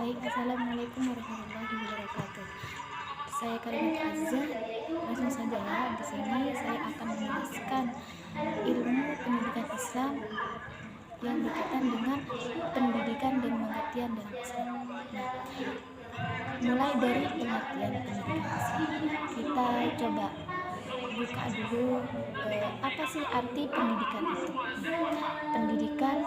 Baik, assalamualaikum warahmatullahi wabarakatuh. Saya Karimat Azza. Langsung saja ya. Di sini saya akan menjelaskan ilmu pendidikan Islam yang berkaitan dengan pendidikan dan pengertian dalam Islam. Nah, mulai dari pengertian pendidikan Islam, kita coba buka dulu apa sih arti pendidikan itu. Pendidikan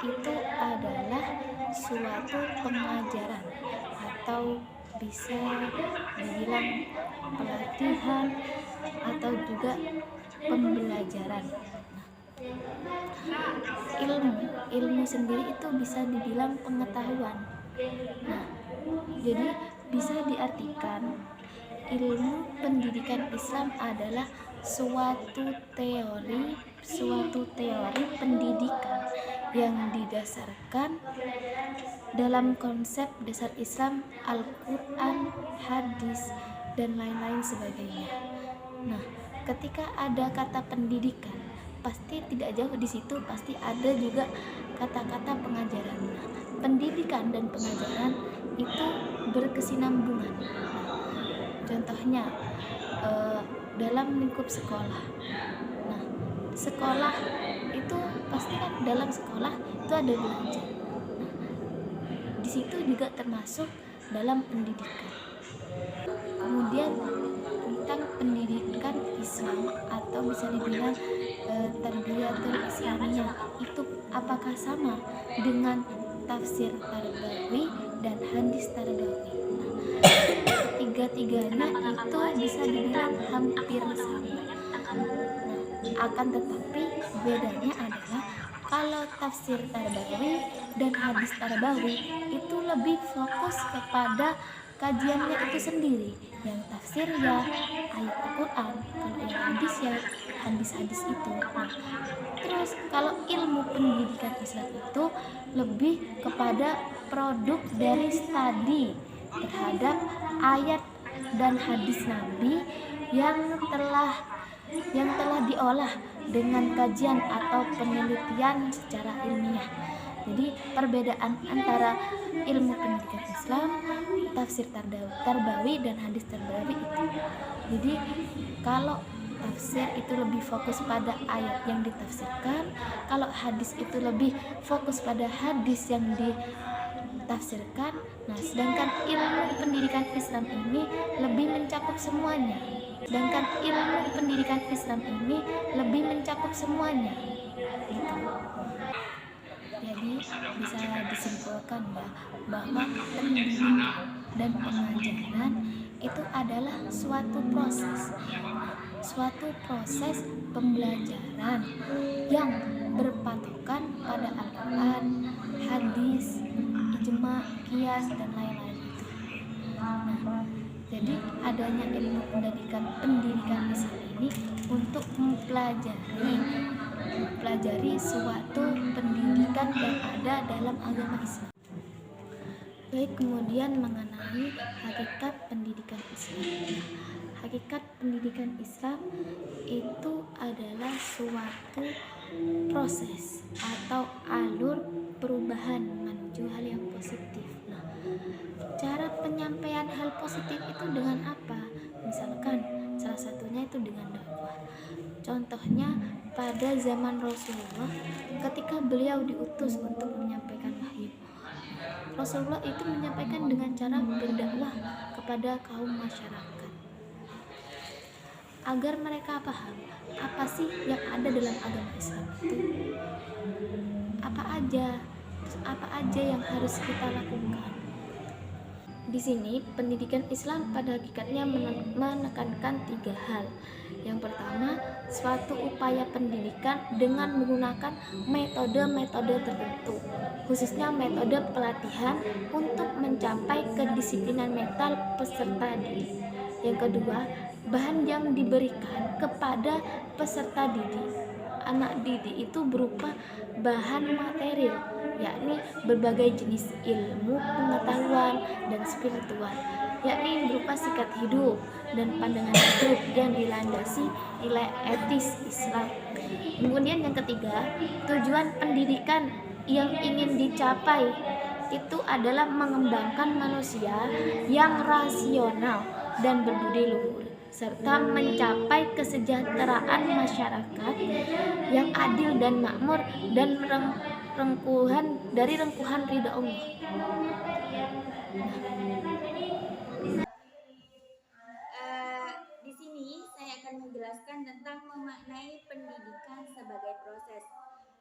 itu adalah suatu pengajaran atau bisa dibilang pelatihan atau juga pembelajaran. Ilmu sendiri itu bisa dibilang pengetahuan. Nah, jadi bisa diartikan ilmu pendidikan Islam adalah suatu teori pendidikan yang didasarkan dalam konsep dasar Islam, Al-Quran, hadis, dan lain-lain sebagainya. Nah, ketika ada kata pendidikan, pasti tidak jauh di situ pasti ada juga kata-kata pengajaran. Nah, pendidikan dan pengajaran itu berkesinambungan. Contohnya dalam lingkup sekolah. Nah, sekolah itu pasti kan dalam sekolah itu ada belajar. Nah, di situ juga termasuk dalam pendidikan. Kemudian tentang pendidikan Islam atau bisa dibilang tarbiyatul Islamiyah, itu apakah sama dengan tafsir Tarbawi dan hadis Tarbawi? Tiga-tiganya itu bisa dibilang hampir sama. Akan tetapi bedanya adalah kalau tafsir Tarbawi dan hadis Tarbawi itu lebih fokus kepada kajiannya itu sendiri. Yang tafsir ya ayat Al-Quran, kalau yang hadis ya hadis-hadis itu. Terus kalau ilmu pendidikan Islam itu lebih kepada produk dari studi terhadap ayat dan hadis Nabi yang telah diolah dengan kajian atau penelitian secara ilmiah. Jadi perbedaan antara ilmu pendidikan Islam, tafsir Tarbawi dan hadis Tarbawi itu. Jadi kalau tafsir itu lebih fokus pada ayat yang ditafsirkan, kalau hadis itu lebih fokus pada hadis yang ditafsirkan. Nah, sedangkan ilmu pendidikan Islam ini lebih mencakup semuanya. Gitu. Jadi bisa disimpulkan bahwa pendidikan dan pengajaran itu adalah suatu proses pembelajaran yang berpatokan pada Al-Quran, hadis, ijma, qiyas, dan lain-lain itu. Nah, jadi adanya ilmu pendidikan Islam ini untuk mempelajari suatu pendidikan yang ada dalam agama Islam. Baik, kemudian mengenai hakikat pendidikan Islam. Hakikat pendidikan Islam itu adalah suatu proses atau alur perubahan menuju hal yang positif. Nah, cara penyampaian hal positif itu dengan apa? Misalkan salah satunya itu dengan dakwah. Contohnya pada zaman Rasulullah, ketika beliau diutus untuk menyampaikan wahyu, Rasulullah itu menyampaikan dengan cara berdakwah kepada kaum masyarakat agar mereka paham apa sih yang ada dalam agama Islam itu, apa aja yang harus kita lakukan. Di sini pendidikan Islam pada hakikatnya menekankan 3 hal. Yang pertama, suatu upaya pendidikan dengan menggunakan metode-metode tertentu, khususnya metode pelatihan untuk mencapai kedisiplinan mental peserta didik. Yang kedua, bahan yang diberikan kepada peserta didik. Anak didik itu berupa bahan material, yakni berbagai jenis ilmu, pengetahuan, dan spiritual, yakni berupa sikap hidup dan pandangan hidup yang dilandasi nilai etis Islam. Kemudian yang ketiga, tujuan pendidikan yang ingin dicapai itu adalah mengembangkan manusia yang rasional dan berbudi luhur, serta mencapai kesejahteraan masyarakat yang adil dan makmur dan rengkuhan ridha Allah. Di sini saya akan menjelaskan tentang memaknai pendidikan sebagai proses.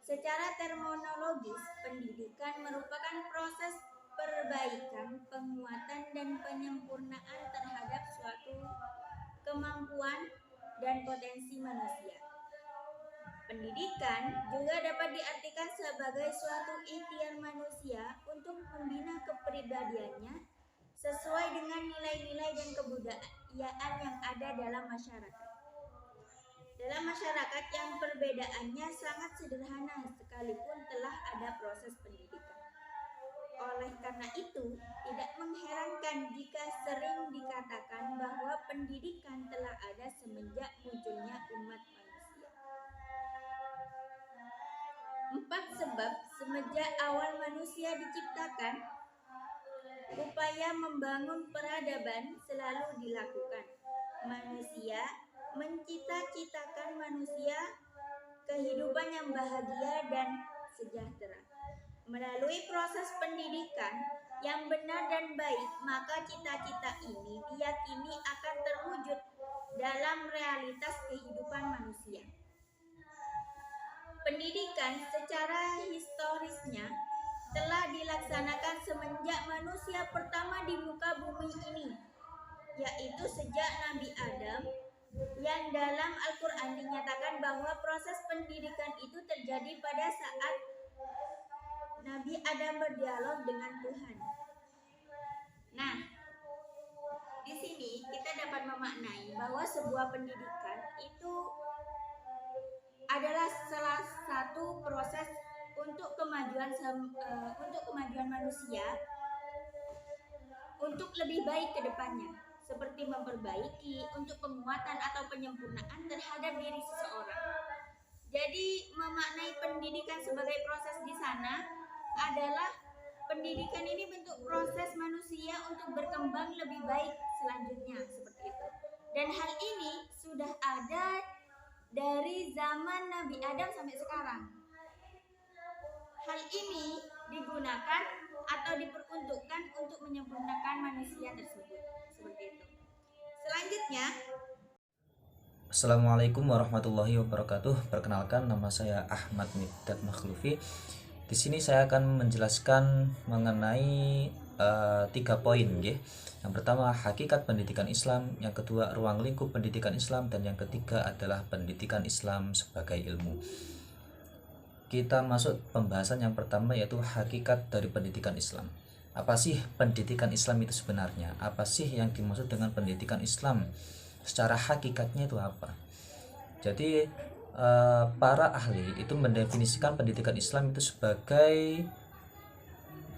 Secara terminologis, pendidikan merupakan proses perbaikan, penguatan, dan penyempurnaan terhadap suatu kemampuan dan potensi manusia. Pendidikan juga dapat diartikan sebagai suatu ikhtiar manusia untuk membina kepribadiannya sesuai dengan nilai-nilai dan kebudayaan yang ada dalam masyarakat. Dalam masyarakat yang perbedaannya sangat sederhana sekalipun telah ada proses pendidikan. Oleh karena itu, tidak mengherankan jika sering dikatakan bahwa pendidikan telah ada semenjak munculnya umat manusia. 4 sebab semenjak awal manusia diciptakan, upaya membangun peradaban selalu dilakukan. Manusia mencita-citakan manusia kehidupan yang bahagia dan sejahtera. Melalui proses pendidikan yang benar dan baik, maka cita-cita ini diyakini akan terwujud dalam realitas kehidupan manusia. Pendidikan secara historisnya telah dilaksanakan semenjak manusia pertama di muka bumi ini, yaitu sejak Nabi Adam, yang dalam Al-Quran dinyatakan bahwa proses pendidikan itu terjadi pada saat Nabi Adam berdialog dengan Tuhan. Nah, di sini kita dapat memaknai bahwa sebuah pendidikan itu adalah salah satu proses untuk kemajuan manusia untuk lebih baik ke depannya, seperti memperbaiki untuk penguatan atau penyempurnaan terhadap diri seseorang. Jadi memaknai pendidikan sebagai proses di sana adalah pendidikan ini bentuk proses manusia untuk berkembang lebih baik selanjutnya, seperti itu. Dan hal ini sudah ada dari zaman Nabi Adam sampai sekarang. Hal ini digunakan atau diperuntukkan untuk menyempurnakan manusia tersebut, seperti itu. Selanjutnya, Assalamualaikum warahmatullahi wabarakatuh. Perkenalkan, nama saya Ahmad Mikdad Makhlufi. Di sini saya akan menjelaskan mengenai 3 poin, nggih. Yang pertama, hakikat pendidikan Islam, yang kedua, ruang lingkup pendidikan Islam, dan yang ketiga adalah pendidikan Islam sebagai ilmu. Kita masuk pembahasan yang pertama, yaitu hakikat dari pendidikan Islam. Apa sih pendidikan Islam itu sebenarnya? Apa sih yang dimaksud dengan pendidikan Islam? Secara hakikatnya itu apa? Jadi para ahli itu mendefinisikan pendidikan Islam itu sebagai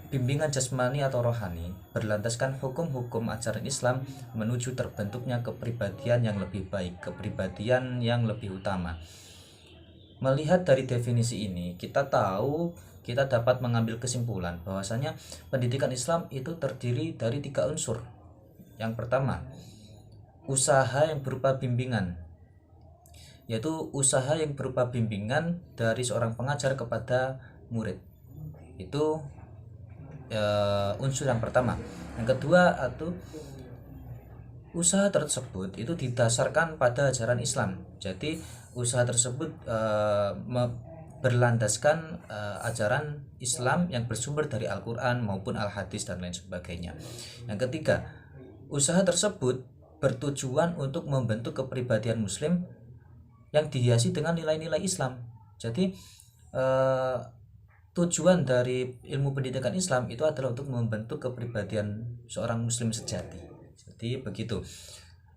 bimbingan jasmani atau rohani berlandaskan hukum-hukum ajaran Islam menuju terbentuknya kepribadian yang lebih baik, kepribadian yang lebih utama. Melihat dari definisi ini, kita dapat mengambil kesimpulan bahwasanya pendidikan Islam itu terdiri dari 3 unsur. Yang pertama, usaha yang berupa bimbingan, yaitu usaha yang berupa bimbingan dari seorang pengajar kepada murid. Itu unsur yang pertama. Yang kedua, atau usaha tersebut itu didasarkan pada ajaran Islam. Jadi usaha tersebut berlandaskan ajaran Islam yang bersumber dari Al-Quran maupun Al-Hadis dan lain sebagainya. Yang ketiga, usaha tersebut bertujuan untuk membentuk kepribadian Muslim yang dihiasi dengan nilai-nilai Islam. Jadi tujuan dari ilmu pendidikan Islam itu adalah untuk membentuk kepribadian seorang Muslim sejati. Jadi begitu.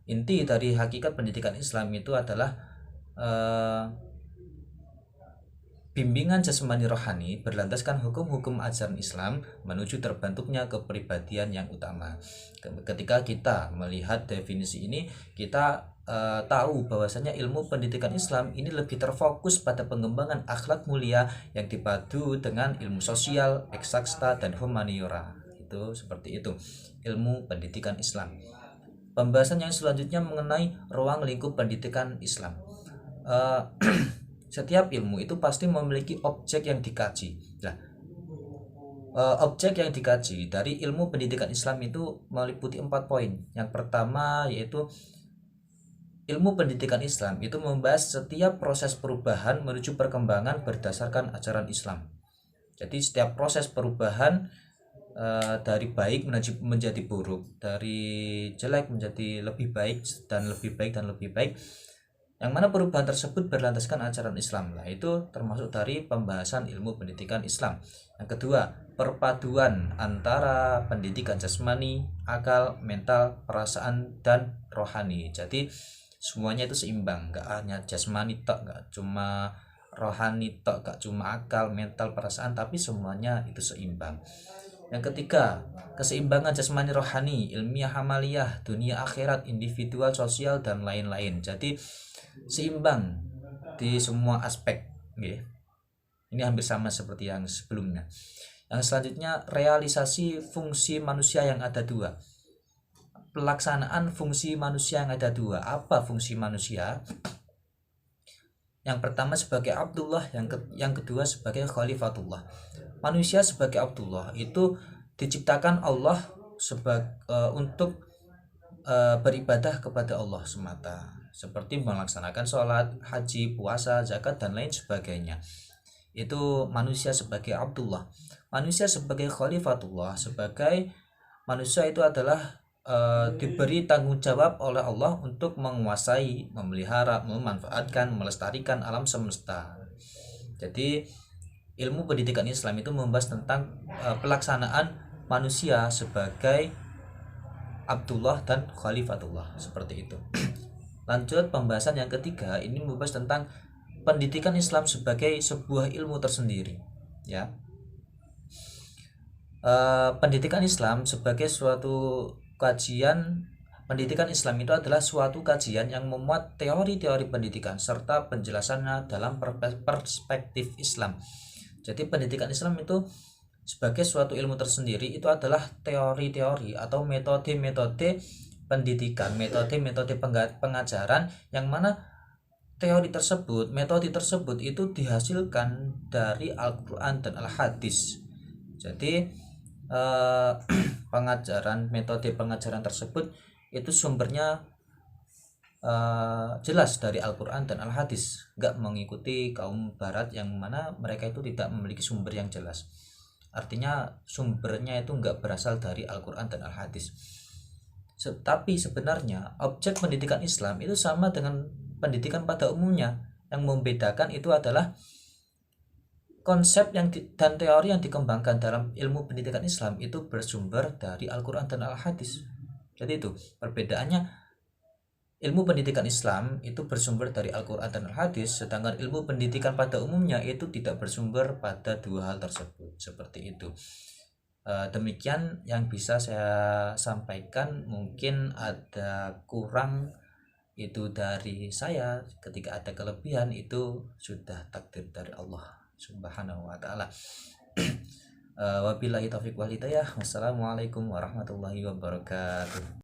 Inti dari hakikat pendidikan Islam itu adalah bimbingan jasmani rohani berlandaskan hukum-hukum ajaran Islam menuju terbentuknya kepribadian yang utama. Ketika kita melihat definisi ini, kita tahu bahwasanya ilmu pendidikan Islam ini lebih terfokus pada pengembangan akhlak mulia yang dipadu dengan ilmu sosial, eksakta, dan humaniora. Itu seperti itu, ilmu pendidikan Islam. Pembahasan yang selanjutnya mengenai ruang lingkup pendidikan Islam. Setiap ilmu itu pasti memiliki objek yang dikaji. Nah, objek yang dikaji dari ilmu pendidikan Islam itu meliputi 4 poin. Yang pertama yaitu ilmu pendidikan Islam itu membahas setiap proses perubahan menuju perkembangan berdasarkan ajaran Islam. Jadi setiap proses perubahan dari baik menjadi buruk, dari jelek menjadi lebih baik dan lebih baik dan lebih baik, yang mana perubahan tersebut berlandaskan ajaran Islam. Nah, itu termasuk dari pembahasan ilmu pendidikan Islam. Yang kedua, perpaduan antara pendidikan jasmani, akal, mental, perasaan, dan rohani. Jadi semuanya itu seimbang, gak hanya jasmani tok, gak cuma rohani tok, gak cuma akal, mental, perasaan, tapi semuanya itu seimbang. Yang ketiga, keseimbangan jasmani rohani, ilmiah amaliyah, dunia akhirat, individual, sosial, dan lain-lain. Jadi seimbang di semua aspek. Ini hampir sama seperti yang sebelumnya. Yang selanjutnya, realisasi fungsi manusia yang ada dua. Pelaksanaan fungsi manusia yang ada dua. Apa fungsi manusia? Yang pertama sebagai Abdullah, yang kedua sebagai Khalifatullah. Manusia sebagai Abdullah itu diciptakan Allah untuk beribadah kepada Allah semata, seperti melaksanakan sholat, haji, puasa, zakat, dan lain sebagainya. Itu manusia sebagai Abdullah. Manusia sebagai Khalifatullah, sebagai manusia itu adalah diberi tanggung jawab oleh Allah untuk menguasai, memelihara, memanfaatkan, melestarikan alam semesta. Jadi ilmu pendidikan Islam itu membahas tentang pelaksanaan manusia sebagai Abdullah dan Khalifatullah, seperti itu. Lanjut pembahasan yang ketiga, ini membahas tentang pendidikan Islam sebagai sebuah ilmu tersendiri, ya. Pendidikan Islam sebagai suatu kajian. Pendidikan Islam itu adalah suatu kajian yang memuat teori-teori pendidikan serta penjelasannya dalam perspektif Islam. Jadi pendidikan Islam itu sebagai suatu ilmu tersendiri itu adalah teori-teori atau metode-metode pendidikan, metode-metode pengajaran yang mana teori tersebut, metode tersebut itu dihasilkan dari Al-Quran dan Al-Hadis. Jadi metode pengajaran tersebut itu sumbernya jelas dari Al-Quran dan Al-Hadis, nggak mengikuti kaum barat yang mana mereka itu tidak memiliki sumber yang jelas. Artinya sumbernya itu nggak berasal dari Al-Quran dan Al-Hadis. Tapi sebenarnya objek pendidikan Islam itu sama dengan pendidikan pada umumnya. Yang membedakan itu adalah konsep dan teori yang dikembangkan dalam ilmu pendidikan Islam itu bersumber dari Al-Quran dan Al-Hadis. Jadi itu perbedaannya. Ilmu pendidikan Islam itu bersumber dari Al-Quran dan Al-Hadis, sedangkan ilmu pendidikan pada umumnya itu tidak bersumber pada dua hal tersebut. Seperti itu. Demikian yang bisa saya sampaikan. Mungkin ada kurang itu dari saya. Ketika ada kelebihan itu sudah takdir dari Allah Subhanahu wa ta'ala. Wabillahi taufiq wal hidayah. Wassalamualaikum warahmatullahi wabarakatuh.